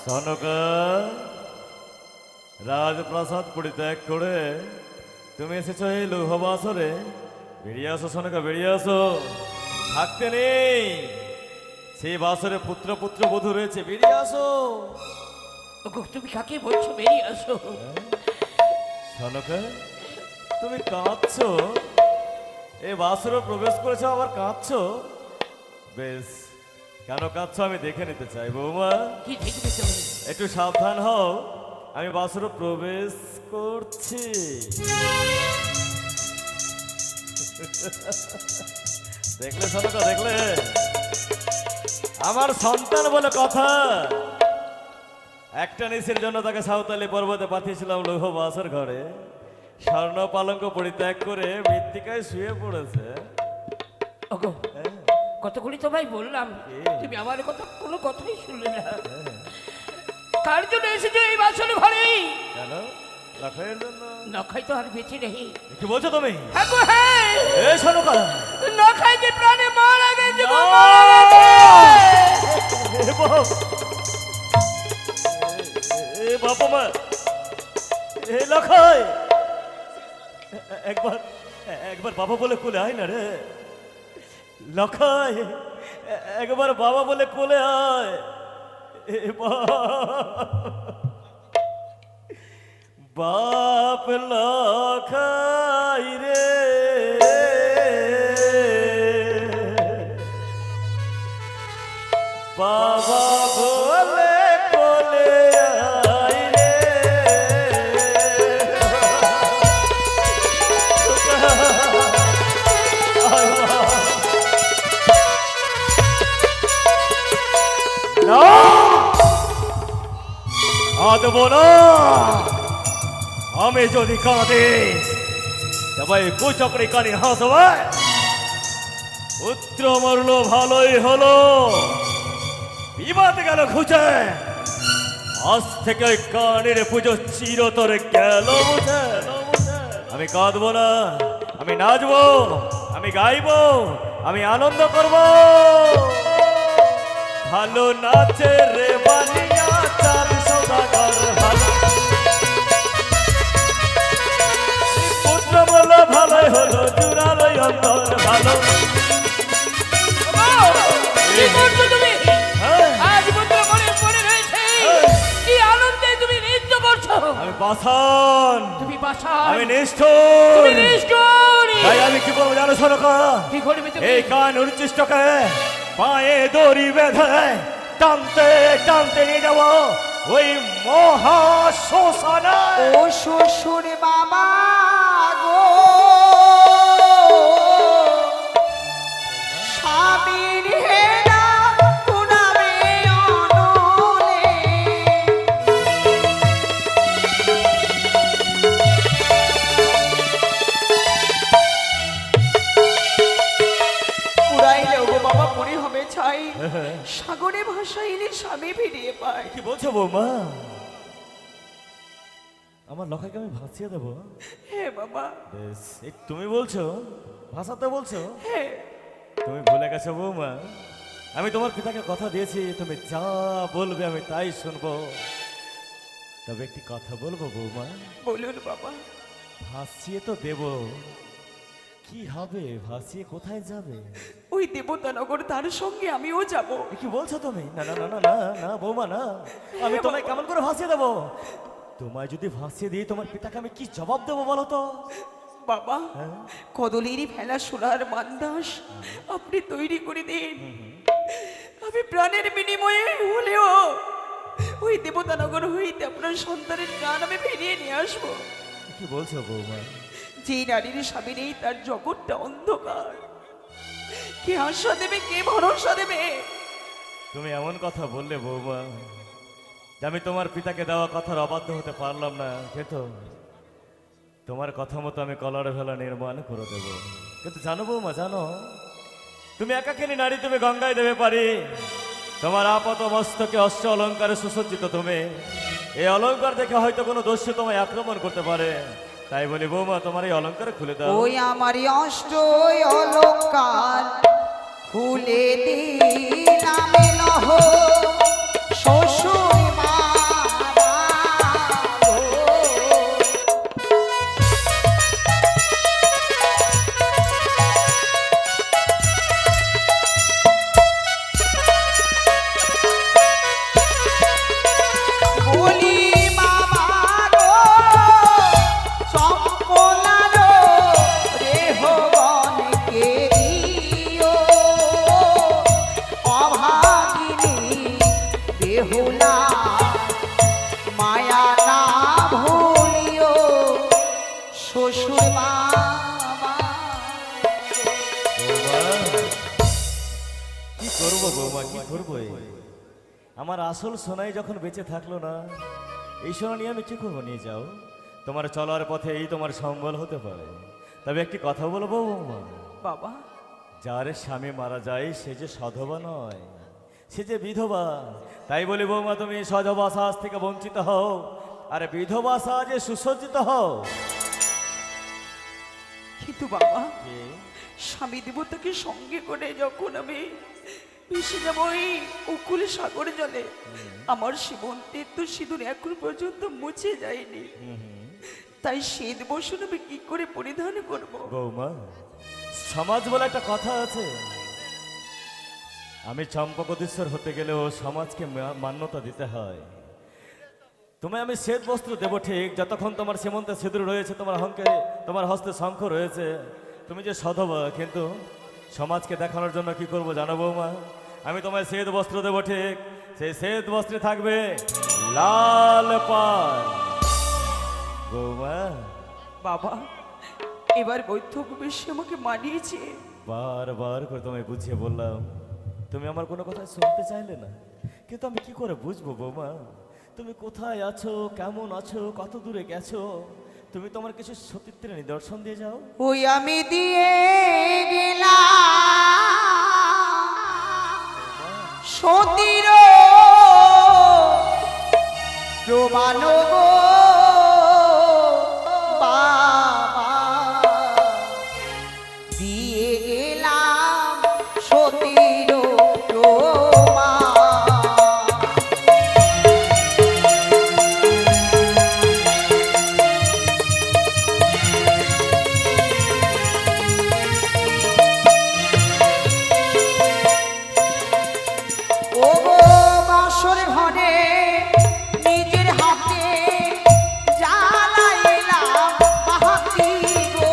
সনকা রাজপ্রাসাদ পরিত্যাগ করে তুমি এসেছো এই লৌহবাসরে। বেরিয়ে আসো সনকা, বেরিয়ে আসো। থাকতে নেই, সেই বাসরে পুত্র পুত্র বধূ রয়েছে, বেরিয়ে আসো। ওগো, তুমি কাকে বলছো বেরিয়ে আসো? সনকা, তুমি কাঁদছো? এই বাসরে প্রবেশ করেছো আবার কাঁদছো? বেশ, কেন কাঁদছো আমি দেখে নিতে চাই বৌমা। কি দেখবে তুমি? একটু সাবধান হও, আমি বাসরে প্রবেশ করছি। দেখলে সনকা, দেখলে? আমার সন্তান বলে কথা। একটা নিশির জন্য তাকে সাঁওতালি পর্বতে পাঠিয়েছিলাম লৌহ বাসর ঘরে। স্বর্ণ পালঙ্ক পরিত্যাগ করে মৃত্তিকায় শুয়ে পড়েছে। ওগো, হ্যাঁ, কতগুলি তোমায় বললাম, কি? তুমি আমার কথা কোনো কথাই শুনলে না। কার জন্য এসেছো এই বাসন ঘরে? কেন? লক্ষের জন্য। নখাই তো আর বেঁচে নেই। কি বলছো তুমি? হ্যাঁ গো, হ্যাঁ, এ সনকা, নখাই যে প্রাণে মারা গেছে গো, না! মারা গেছে। এ বাপ! এ বাবা মা! এ লক্ষয়! একবার একবার বাবা বলে কোলে আয় না রে লক্ষয়। একবার বাবা বলে কোলে আয়। এ বাপ লক্ষয় রে, বাবা বলে কোলে আয় রে। কাঁদবো না। আমি যদি কাঁদি তবে কুচক্রি কানি হাসবে। পুত্র মরলো ভালোই হলো, বিবাদ গেল খুঁজে। আজ থেকে ওই কানের পুজো চিরতরে গেল বুঝে। আমি কাঁদবো না, আমি নাচবো, আমি গাইবো, আমি আনন্দ করব। ভালো নাচে রে বানিয়া চাঁদ সদাগর ভালো। পুত্র বললো ভালোই হলো, জুড়ালো অন্তর ভালো। কি করছো তুমি? হ্যাঁ, আজ পুত্র মনে পড়ে রয়েছে, কি আনন্দে তুমি নৃত্য করছো। আমি পাষাণ, তুমি বাসা, আমি নিষ্ঠুর। তুমি নিষ্ঠুর। তাই আমি কি করবো জানো সনকা? কি করবে তুমি? এই কান উচ্ছিষ্টকে পায়ে দড়ি বেঁধে টানতে টানতে নিয়ে যাবো ওই মহা শ্মশানে। ও শ্বশুর বাবা গো, স্বামীর হেনা পুনাবে অনলে। পুরাইলেও গো বাবা পরে হবে ছাই, সাগরে ভাসাইলে স্বামী ফিরিয়ে পায়। কি বলছো বৌমা? আমার লখাইকে আমি ভাসিয়ে দেবো? হ্যাঁ বাবা, বেশ, এই তুমি বলছো, ভাষাতে বলছো? হ্যাঁ। তুমি ভুলে গেছো বৌমা, আমি তোমার পিতাকে কথা দিয়েছি তুমি যা বলবে আমি তাই শুনবো। তবে একটি কথা বলবো বৌমা, বলুন বাবা। ভাসিয়ে তো দেব, কি হবে? ভাসিয়ে কোথায় যাবে? ওই দেবতানগর, তার সঙ্গে আমিও যাব। এ কি বলছো তুমি? না না না না না না বৌমা না, আমি তোমায় কেমন করে ভাসিয়ে দেবো? তোমায় যদি ভাসিয়ে দিই তোমার পিতাকে আমি কি জবাব দেবো বলো তো? বাবা, হ্যাঁ? কদলেরই ফেলা সোনার মান্দাস আপনি তৈরি করে দিন। আমি প্রাণের বিনিময়ে হলেও ওই দেবতানগর হইতে আপনার সন্তানের প্রাণ আমি ফিরিয়ে নিয়ে আসবো। এ কি বলছো বৌমা? যে নারীর স্বামী নেই তার জগৎটা অন্ধকার। কে আশা দেবে, কে ভরসা দেবে? তুমি এমন কথা বললে বৌমা যে আমি তোমার পিতাকে দেওয়া কথার অবাধ্য হতে পারলাম না। কিন্তু তোমার কথা মতো আমি কলর ভেলা নির্মাণ করে দেব। কিন্তু জানো বৌমা, জানো তুমি একাকিনী নারী, তুমি গঙ্গায় দেবে পারি। তোমার আপাত মস্তকে অশ্ব অলঙ্কারে সুসজ্জিত তুমি। এই অলঙ্কার দেখে হয়তো কোনো দস্যু তোমায় আক্রমণ করতে পারে। তাই বলি বৌমা তোমার এই অলঙ্কার খুলে দাও। ওই আমারই অষ্ট অলঙ্কার খুলে দিলাম লহ শ্বশুর মা কি করবো বৌমা, কি করবো? আমার আসল সোনাই যখন বেঁচে থাকলো না, এই সোনা নিয়ে আমি কি করবো? নিয়ে যাও, তোমার চলার পথে এই তোমার সম্বল হতে পারে। তবে একটি কথা বলবো বৌমা, বাবা, যার স্বামী মারা যায় সে যে সধবা নয়, সে যে বিধবা। তাই বলি বৌমা, তুমি সধবা সাজ থেকে বঞ্চিত হও, আর বিধবা সাজে সুসজ্জিত হও। কিন্তু বাবা, কে? স্বামী দেবতাকে সঙ্গে করে যখন আমি ভেসে যাবো এই উকুল সাগর জলে, আমার সীমন্তের তো সিঁদুর এখন পর্যন্ত মুছে যায়নি। তাই শ্বেত বসন আমি কি করে পরিধান করব? বৌমা, সমাজ বলে একটা কথা আছে, আমি চম্পকদীশ্বর হতে গেলেও সমাজকে মান্যতা দিতে হয়। তোমায় আমি শ্বেত বস্ত্র দেবো ঠিক, যতক্ষণ তোমার সীমন্তে সিঁদুর রয়েছে, তোমার হস্তে শঙ্খ রয়েছে, তুমি যে সধবা। কিন্তু সমাজকে দেখানোর জন্য কি করব জানো বৌমা? আমি তোমায় শ্বেত বস্ত্র দেবো ঠিক, সেই শ্বেত বস্ত্রে থাকবে লাল পাড়। বৌমা, বাবা, এবার বৈঠক বেশি আমাকে মানিয়েছে। বারবার করে তোমায় বুঝিয়ে বললাম, তুমি আমার কোনো কথা শুনতে চাইলে না। কিন্তু আমি কি করে বুঝবো বৌমা, তুমি কোথায় আছো, কেমন আছো, কত দূরে গেছো? তুমি তোমার কিছু সতীত্বের নিদর্শন দিয়ে যাও। ওই আমি দিয়ে গেলাম সতীর প্রমাণ গো বাবা, দিয়ে গেলাম সতীর প্রমাণ। ও গো বাসর ঘরে নিজের হাতে জ্বালাইলাম বাহাতি গো।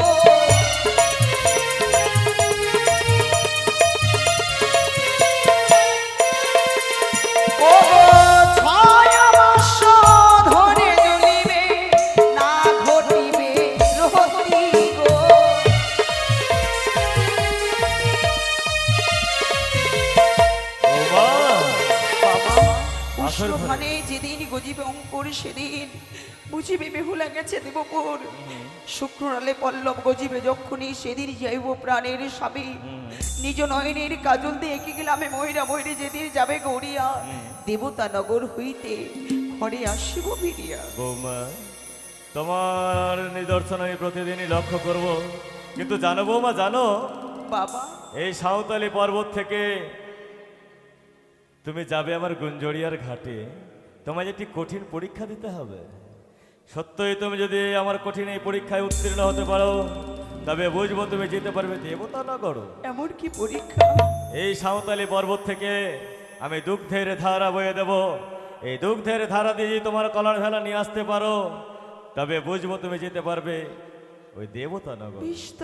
ও গো ছয় মাস ধরে জ্বলিবে, না ঘটিবে রহতি গো। বৌমা, বাবা, আসর ঘরে। উষ্ণধানে যেদিন গজিবে অঙ্কুর, সেদিন বুঝিবে বেহুলা গেছে দেবপুর। শুক্রালে পল্লব গজিবে যখনই, সেদিন যাইব প্রাণের স্বামী। নিজ নয়নের কাজল দিয়ে এঁকে গেলাম ময়রা ময়ূরে, যেদিন যাবে গড়িয়া দেবতা নগর হইতে ঘরে আসিব ফিরিয়া। বৌমা, তোমার নিদর্শন আমি প্রতিদিনই লক্ষ্য করব। কিন্তু জানো বৌমা, জানো, বাবা, এই সাঁওতালি পর্বত থেকে তুমি যাবে আমার গুঞ্জরিয়ার ঘাটে, তোমায় একটি কঠিন পরীক্ষা দিতে হবে। সত্যই তুমি যদি আমার কঠিন এই পরীক্ষায় উত্তীর্ণ হতে পারো, তবে বুঝবো তুমি যেতে পারবে দেবতা নগর। এমন কি পরীক্ষা? এই সাঁওতালি পর্বত থেকে আমি দুগ্ধের ধারা বয়ে দেব। এই দুগ্ধের ধারা দিয়ে যদি তোমার কলার ভেলা নিয়ে আসতে পারো, তবে বুঝবো তুমি যেতে পারবে ওই দেবতা নগর। বেশ তাই।